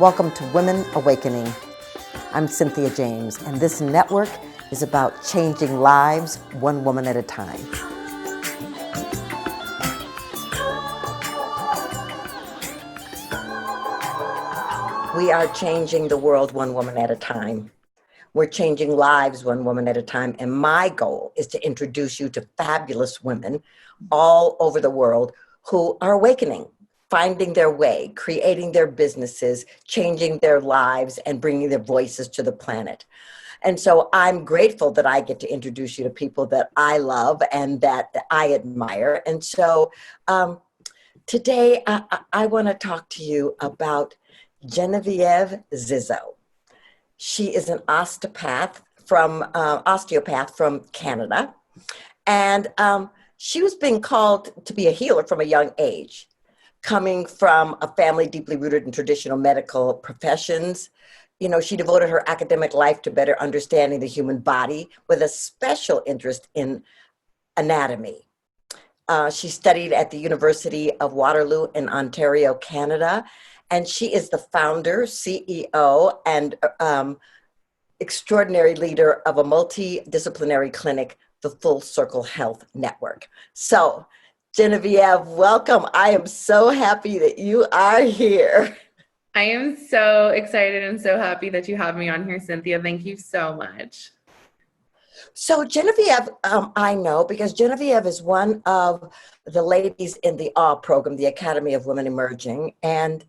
Welcome to Women Awakening. I'm Cynthia James, and this network is about changing lives one woman at a time. We are changing the world one woman at a time. We're changing lives one woman at a time, and my goal is to introduce you to fabulous women all over the world who are awakening, finding their way, creating their businesses, changing their lives, and bringing their voices to the planet. And so I'm grateful that I get to introduce you to people that I love and that I admire. And so today I want to talk to you about Genevieve Zizzo. She is an osteopath from Canada. And she was being called to be a healer from a young age, coming from a family deeply rooted in traditional medical professions. You know, she devoted her academic life to better understanding the human body with a special interest in anatomy. She studied at the University of Waterloo in Ontario, Canada, and she is the founder, CEO, and extraordinary leader of a multidisciplinary clinic, the Full Circle Health Network. So, Genevieve, welcome. I am so happy that you are here. I am so excited and so happy that you have me on here, Cynthia. Thank you so much. So Genevieve, I know because Genevieve is one of the ladies in the AWE program, the Academy of Women Emerging, and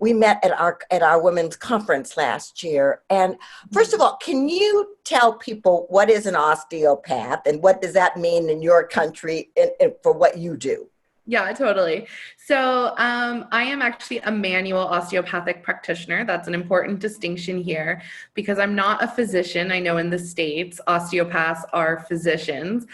we met at our women's conference last year. And first of all, can you tell people what is an osteopath and what does that mean in your country and for what you do? Yeah, totally. So I am actually a manual osteopathic practitioner. That's an important distinction here because I'm not a physician. I know in the States, osteopaths are physicians.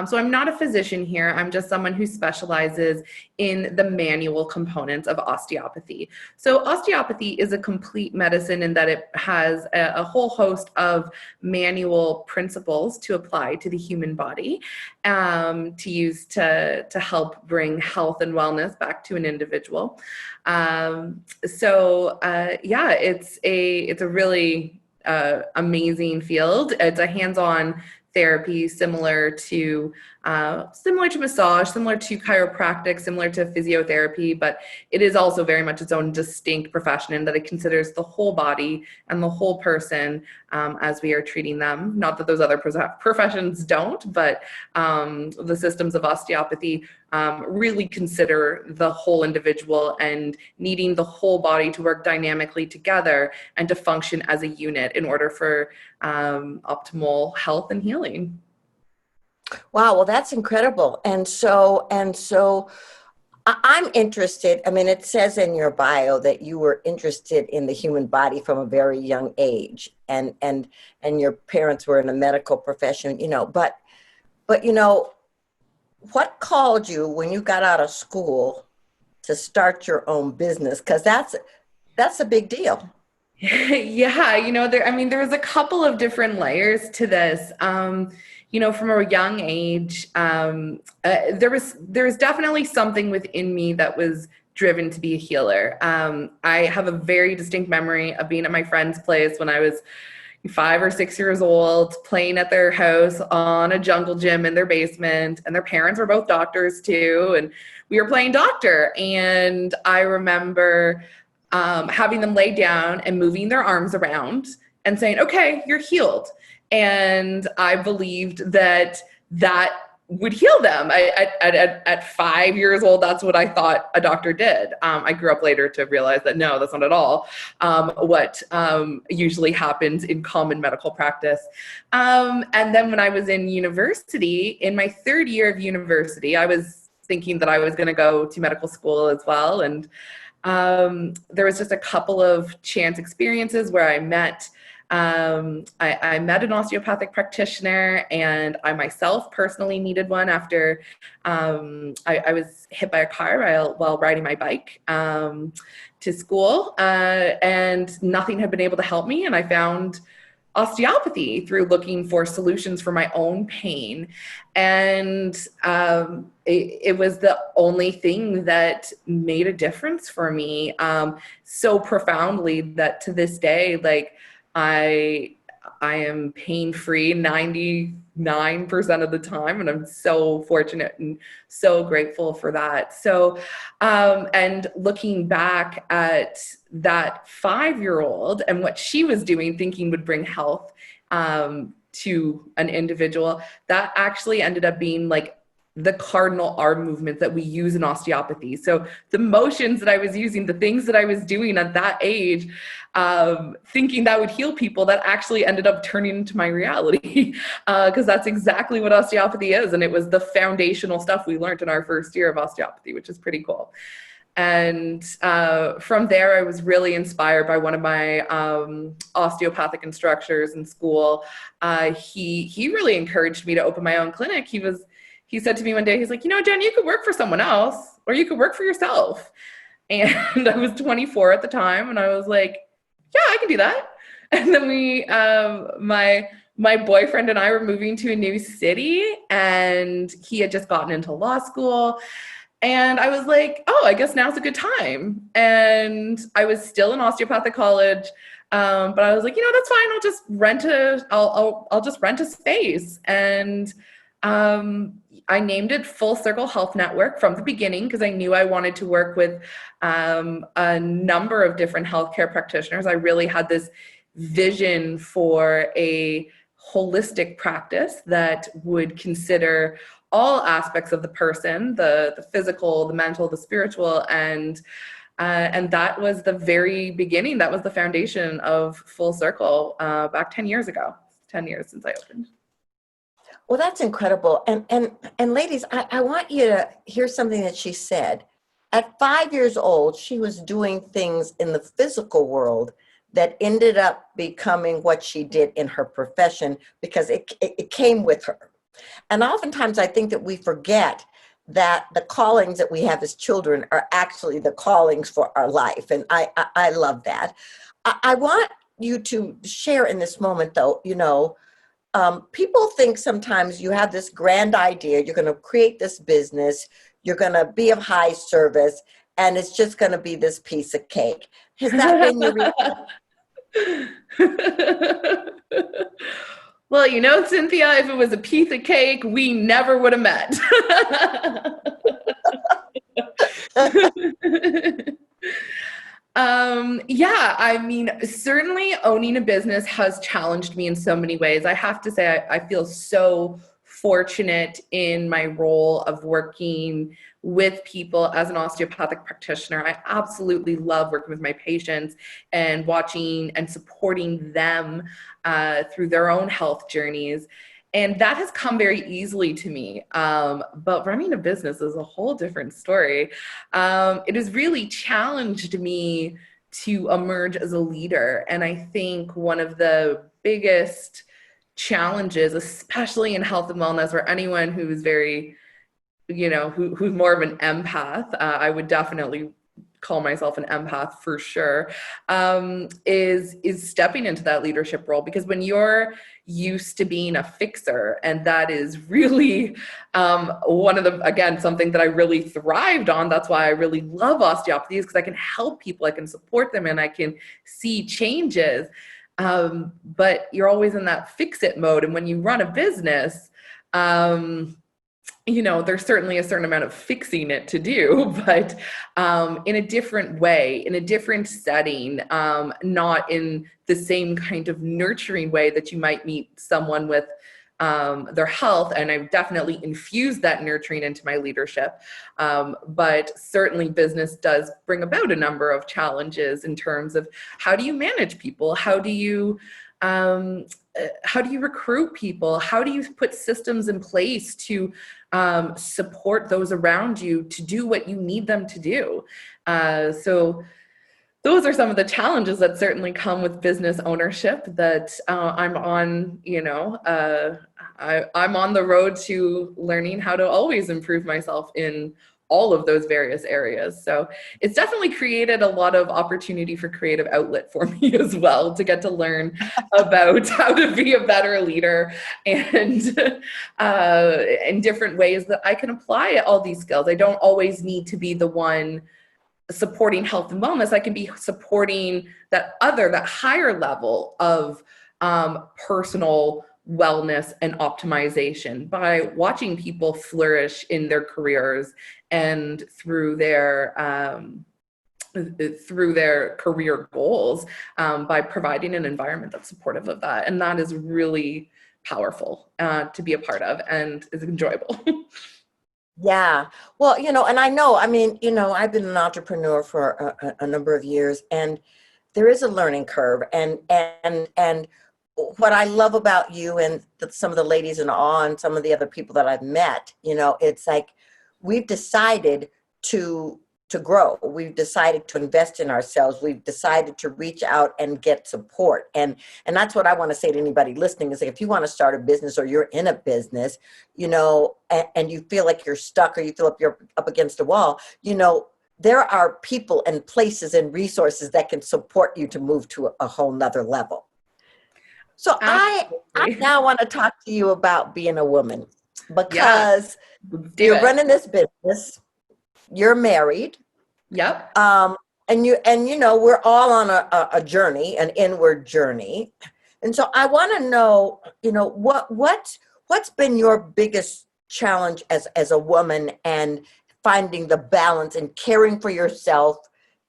So I'm not a physician here. I'm just someone who specializes in the manual components of osteopathy. So osteopathy is a complete medicine in that it has a whole host of manual principles to apply to the human body, to use to help bring health and wellness back to an individual. It's a really amazing field. It's a hands-on therapy similar to massage, similar to chiropractic, similar to physiotherapy, but it is also very much its own distinct profession in that it considers the whole body and the whole person as we are treating them. Not that those other professions don't, but the systems of osteopathy really consider the whole individual and needing the whole body to work dynamically together and to function as a unit in order for optimal health and healing. Wow, well, that's incredible. And so I'm interested. I mean, it says in your bio that you were interested in the human body from a very young age, and your parents were in the medical profession, but what called you when you got out of school to start your own business? Because that's a big deal. Yeah, there was a couple of different layers to this. From a young age, there was definitely something within me that was driven to be a healer. I have a very distinct memory of being at my friend's place when I was 5 or 6 years old, playing at their house on a jungle gym in their basement, and their parents were both doctors too, and we were playing doctor. And I remember having them lay down and moving their arms around and saying, okay, you're healed. And I believed that would heal them. At 5 years old, that's what I thought a doctor did. I grew up later to realize that no, that's not at all what usually happens in common medical practice. And then when I was in university, in my third year of university, I was thinking that I was going to go to medical school as well. And there was just a couple of chance experiences where I met an osteopathic practitioner, and I myself personally needed one after I was hit by a car while riding my bike to school, and nothing had been able to help me. And I found osteopathy through looking for solutions for my own pain. And it was the only thing that made a difference for me, so profoundly that to this day, like I am pain-free 99% of the time, and I'm so fortunate and so grateful for that. So, and looking back at that 5-year-old and what she was doing, thinking would bring health to an individual, that actually ended up being like the cardinal arm movement that we use in osteopathy. So the motions that I was using, the things that I was doing at that age, thinking that would heal people, that actually ended up turning into my reality, because that's exactly what osteopathy is. And it was the foundational stuff we learned in our first year of osteopathy, which is pretty cool. And from there, I was really inspired by one of my osteopathic instructors in school. He really encouraged me to open my own clinic. He said to me one day, he's like, you know, Jen, you could work for someone else or you could work for yourself. And I was 24 at the time. And I was like, yeah, I can do that. And then my boyfriend and I were moving to a new city, and he had just gotten into law school. And I was like, oh, I guess now's a good time. And I was still in osteopathic college. But I was like, you know, that's fine. I'll just rent a space. And I named it Full Circle Health Network from the beginning, because I knew I wanted to work with a number of different healthcare practitioners. I really had this vision for a holistic practice that would consider all aspects of the person, the physical, the mental, the spiritual, and that was the very beginning. That was the foundation of Full Circle back 10 years ago. 10 years since I opened. Well, that's incredible. And ladies, I want you to hear something that she said. At 5 years old, she was doing things in the physical world that ended up becoming what she did in her profession, because it came with her. And oftentimes I think that we forget that the callings that we have as children are actually the callings for our life. And I love that. I want you to share in this moment, though, you know, people think sometimes you have this grand idea, you're going to create this business, you're going to be of high service, and it's just going to be this piece of cake. Has that been your Well, you know, Cynthia, if it was a piece of cake, we never would have met. Yeah, I mean, certainly owning a business has challenged me in so many ways. I have to say, I feel so fortunate in my role of working with people as an osteopathic practitioner. I absolutely love working with my patients and watching and supporting them through their own health journeys. And that has come very easily to me. But running a business is a whole different story. It has really challenged me to emerge as a leader. And I think one of the biggest challenges, especially in health and wellness, or anyone who's very, you know, who's more of an empath, I would definitely call myself an empath for sure, is stepping into that leadership role. Because when you're used to being a fixer, and that is really one of the, again, something that I really thrived on. That's why I really love osteopathy, is because I can help people, I can support them, and I can see changes. But you're always in that fix-it mode. And when you run a business, you know, there's certainly a certain amount of fixing it to do, but in a different way, in a different setting, not in the same kind of nurturing way that you might meet someone with their health. And I've definitely infused that nurturing into my leadership. But certainly business does bring about a number of challenges in terms of how do you manage people? How do you recruit people? How do you put systems in place to support those around you to do what you need them to do? So those are some of the challenges that certainly come with business ownership that I'm on, you know, I'm on the road to learning how to always improve myself in all of those various areas. So it's definitely created a lot of opportunity for creative outlet for me as well, to get to learn about how to be a better leader, and in different ways that I can apply all these skills. I don't always need to be the one supporting health and wellness. I can be supporting that higher level of personal wellness and optimization by watching people flourish in their careers and through their career goals, by providing an environment that's supportive of that. And that is really powerful to be a part of, and is enjoyable. Yeah. Well, and I know, I mean, I've been an entrepreneur for a number of years, and there is a learning curve. And what I love about you and some of the ladies in awe and some of the other people that I've met, it's like we've decided to grow. We've decided to invest in ourselves. We've decided to reach out and get support. And that's what I want to say to anybody listening is, like, if you want to start a business, or you're in a business, and you feel like you're stuck, or you feel like you're up against a wall, there are people and places and resources that can support you to move to a whole nother level. So I now want to talk to you about being a woman, because you're running this business. You're married. Yep. And we're all on a journey, an inward journey. And so I want to know, what's been your biggest challenge as a woman, and finding the balance in caring for yourself,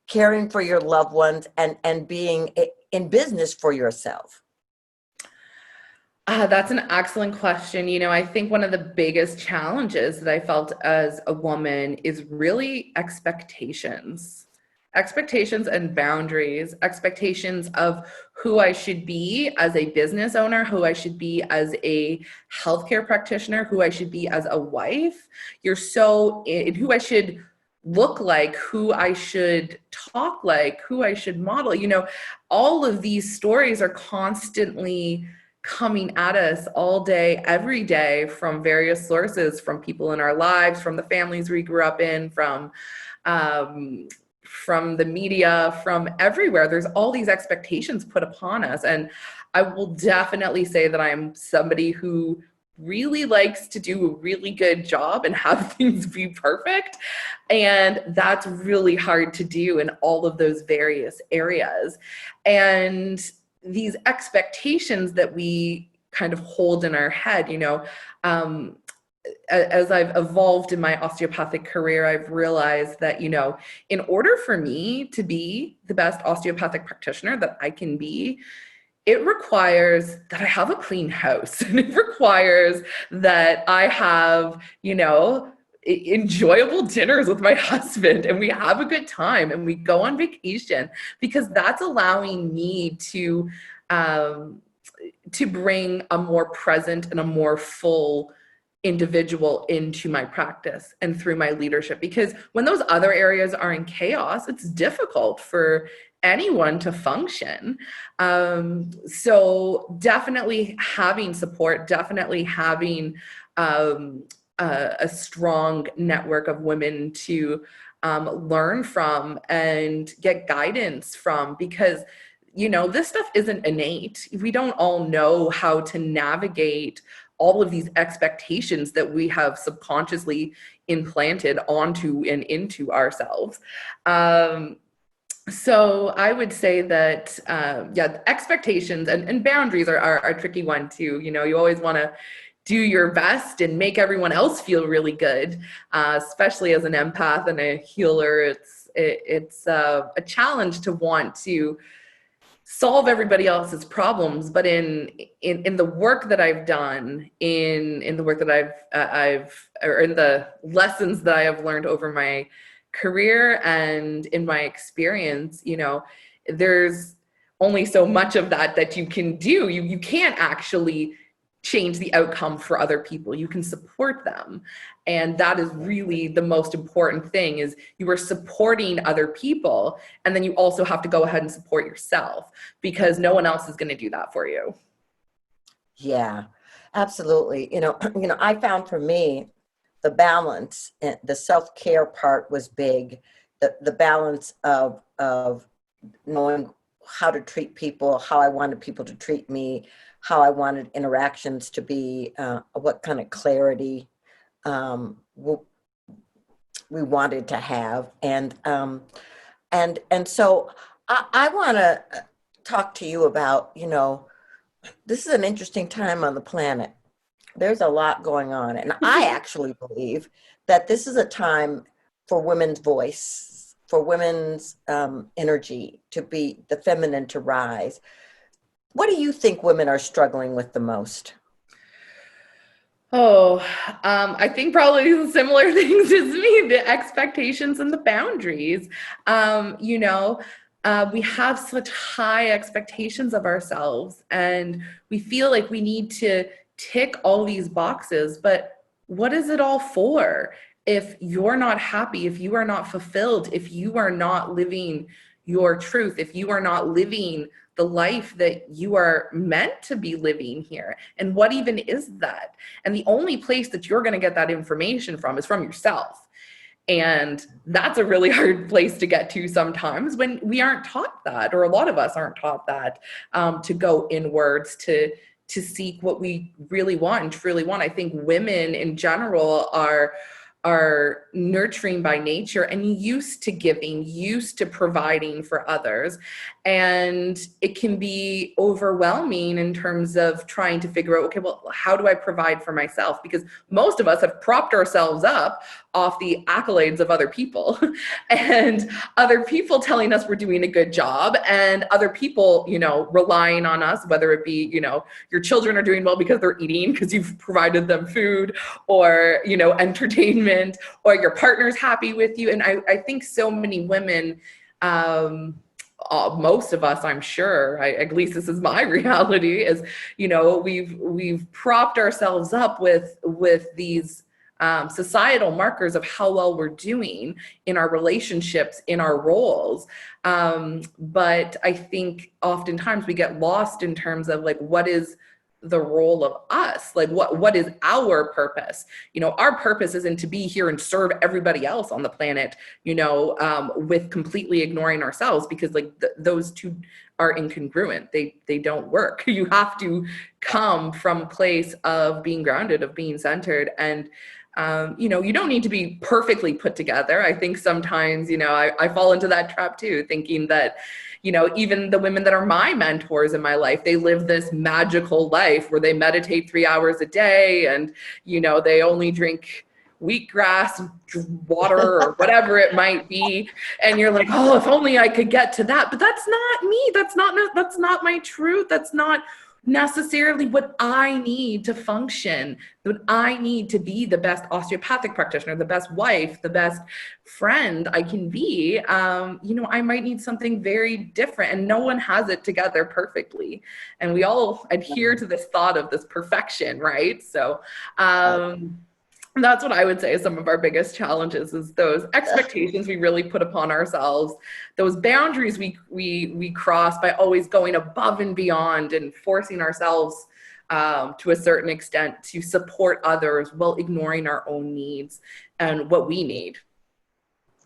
caring for your loved ones, and being in business for yourself? That's an excellent question. I think one of the biggest challenges that I felt as a woman is really expectations and boundaries, expectations of who I should be as a business owner, who I should be as a healthcare practitioner, who I should be as a wife. Who I should look like, who I should talk like, who I should model. All of these stories are constantly coming at us all day, every day, from various sources, from people in our lives, from the families we grew up in, from the media, from everywhere. There's all these expectations put upon us. And I will definitely say that I'm somebody who really likes to do a really good job and have things be perfect. And that's really hard to do in all of those various areas. And these expectations that we kind of hold in our head, as I've evolved in my osteopathic career, I've realized that, in order for me to be the best osteopathic practitioner that I can be, it requires that I have a clean house, and it requires that I have, enjoyable dinners with my husband, and we have a good time, and we go on vacation, because that's allowing me to bring a more present and a more full individual into my practice and through my leadership. Because when those other areas are in chaos, it's difficult for anyone to function. So definitely having support, definitely having a strong network of women to learn from and get guidance from, because this stuff isn't innate. We don't all know how to navigate all of these expectations that we have subconsciously implanted onto and into ourselves. So I would say that, expectations and boundaries are a tricky one too. You always want to do your best and make everyone else feel really good, especially as an empath and a healer. It's a challenge to want to solve everybody else's problems, but in the work that I've done, in the work that or in the lessons that I have learned over my career and in my experience, there's only so much of that you can do. You can't actually change the outcome for other people. You can support them. And that is really the most important thing, is you are supporting other people. And then you also have to go ahead and support yourself, because no one else is going to do that for you. Yeah, absolutely. I found for me, the balance, the self-care part was big. The balance of knowing how to treat people, how I wanted people to treat me, how I wanted interactions to be, what kind of clarity we wanted to have, and so I want to talk to you about, this is an interesting time on the planet. There's a lot going on, and I actually believe that this is a time for women's voice, for women's energy to be the feminine to rise. What do you think women are struggling with the most? Oh, I think probably similar things as me, the expectations and the boundaries. We have such high expectations of ourselves, and we feel like we need to tick all these boxes, but what is it all for? If you're not happy, if you are not fulfilled, if you are not living your truth, if you are not living the life that you are meant to be living here, and what even is that? And the only place that you're going to get that information from is from yourself. And that's a really hard place to get to sometimes when we aren't taught that, or a lot of us aren't taught that, to go inwards, to seek what we really want and truly want. I think women in general are nurturing by nature and used to giving, used to providing for others. And it can be overwhelming in terms of trying to figure out, okay, well, how do I provide for myself? Because most of us have propped ourselves up off the accolades of other people and other people telling us we're doing a good job, and other people, relying on us, whether it be, your children are doing well because they're eating, because you've provided them food, or, entertainment, or your partner's happy with you. And I think so many women, most of us, I'm sure, at least this is my reality, is, we've propped ourselves up with these societal markers of how well we're doing in our relationships, in our roles. But I think oftentimes we get lost in terms of like, what is the role of us? Like, what is our purpose? Our purpose isn't to be here and serve everybody else on the planet, with completely ignoring ourselves, because like those two are incongruent. They don't work. You have to come from a place of being grounded, of being centered. And you don't need to be perfectly put together. I think sometimes, I fall into that trap too, thinking that, even the women that are my mentors in my life, they live this magical life where they meditate 3 hours a day, and, they only drink wheatgrass water or whatever it might be. And you're like, oh, if only I could get to that. But that's not me. That's not my truth. That's not necessarily what I need to function, what I need to be the best osteopathic practitioner, the best wife, the best friend I can be. I might need something very different, and no one has it together perfectly. And we all adhere to this thought of this perfection, right? So, that's what I would say is some of our biggest challenges, is those expectations we really put upon ourselves, those boundaries we cross by always going above and beyond and forcing ourselves to a certain extent to support others while ignoring our own needs and what we need.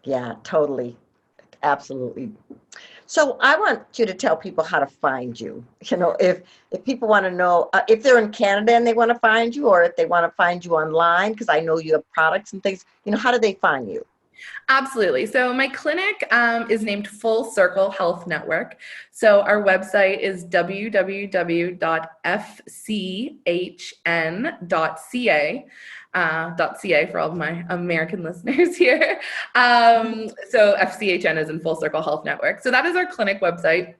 Yeah, totally. Absolutely. So I want you to tell people how to find you. If people want to know, if they're in Canada and they want to find you, or if they want to find you online, because I know you have products and things, how do they find you? Absolutely. So my clinic is named Full Circle Health Network. So our website is www.fchn.ca. .ca for all of my American listeners here. So FCHN is in Full Circle Health Network. So that is our clinic website.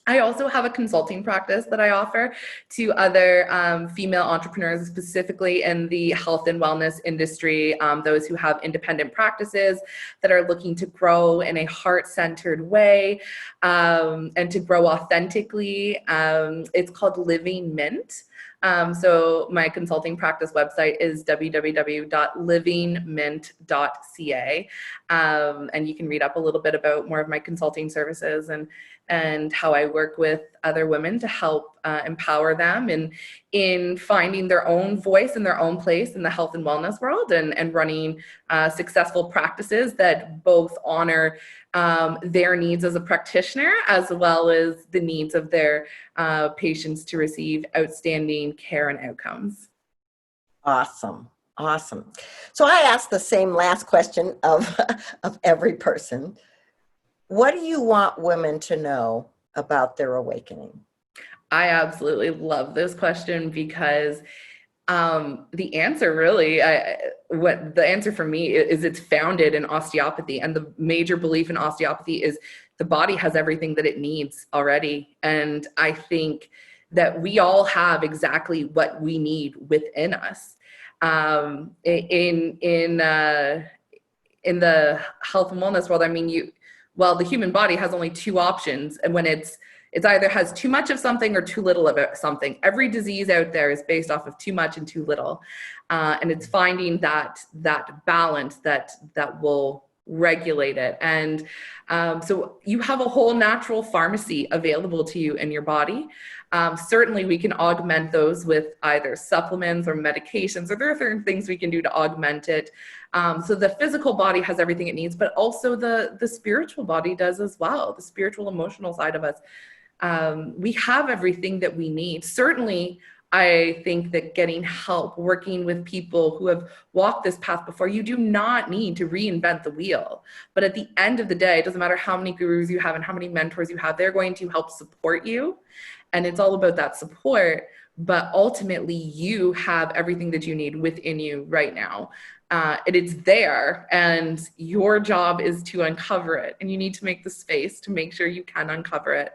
I also have a consulting practice that I offer to other female entrepreneurs, specifically in the health and wellness industry, those who have independent practices that are looking to grow in a heart-centered way, and to grow authentically. It's called Living Mint. So my consulting practice website is www.livingmint.ca. And you can read up a little bit about more of my consulting services and and how I work with other women to help empower them in finding their own voice and their own place in the health and wellness world, and running successful practices that both honor their needs as a practitioner, as well as the needs of their patients to receive outstanding care and outcomes. Awesome. Awesome. So I asked the same last question of, of every person. What do you want women to know about their awakening? I absolutely love this question because the answer really, what the answer for me is, it's founded in osteopathy. And the major belief in osteopathy is the body has everything that it needs already. And I think that we all have exactly what we need within us. In the health and wellness world, I mean, the human body has only two options, and when it's either has too much of something or too little of something. Every disease out there is based off of too much and too little, and it's finding that balance that will regulate it. And so you have a whole natural pharmacy available to you in your body. Certainly we can augment those with either supplements or medications, or there are certain things we can do to augment it. So the physical body has everything it needs, but also the spiritual body does as well. The spiritual, emotional side of us. We have everything that we need. Certainly, I think that getting help, working with people who have walked this path before, you do not need to reinvent the wheel. But at the end of the day, it doesn't matter how many gurus you have and how many mentors you have, they're going to help support you. And it's all about that support. But ultimately, you have everything that you need within you right now. It's there, and your job is to uncover it. And you need to make the space to make sure you can uncover it.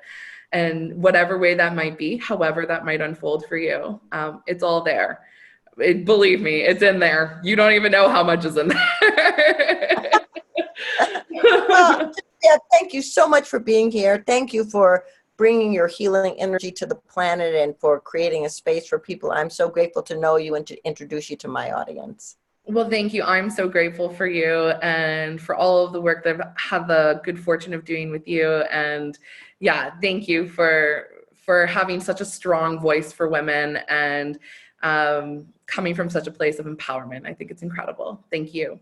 And whatever way that might be, however that might unfold for you, it's all there. Believe me, it's in there. You don't even know how much is in there. Well, yeah, thank you so much for being here. Thank you for bringing your healing energy to the planet and for creating a space for people. I'm so grateful to know you and to introduce you to my audience. Well, thank you. I'm so grateful for you and for all of the work that I've had the good fortune of doing with you. And yeah, thank you for having such a strong voice for women, and coming from such a place of empowerment. I think it's incredible. Thank you.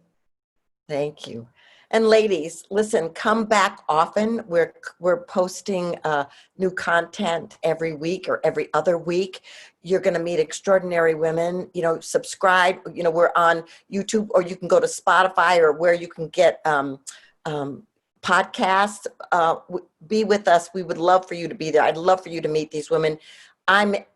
Thank you. And ladies, listen, come back often. We're posting new content every week or every other week. You're going to meet extraordinary women. Subscribe. We're on YouTube, or you can go to Spotify, or where you can get podcasts. Be with us. We would love for you to be there. I'd love for you to meet these women.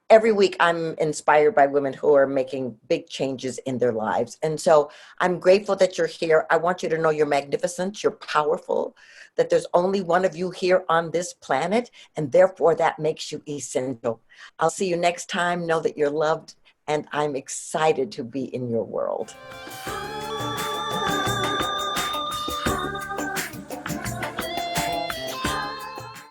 Every week I'm inspired by women who are making big changes in their lives. And so I'm grateful that you're here. I want you to know you're magnificent, you're powerful, that there's only one of you here on this planet, and therefore that makes you essential. I'll see you next time. Know that you're loved, and I'm excited to be in your world.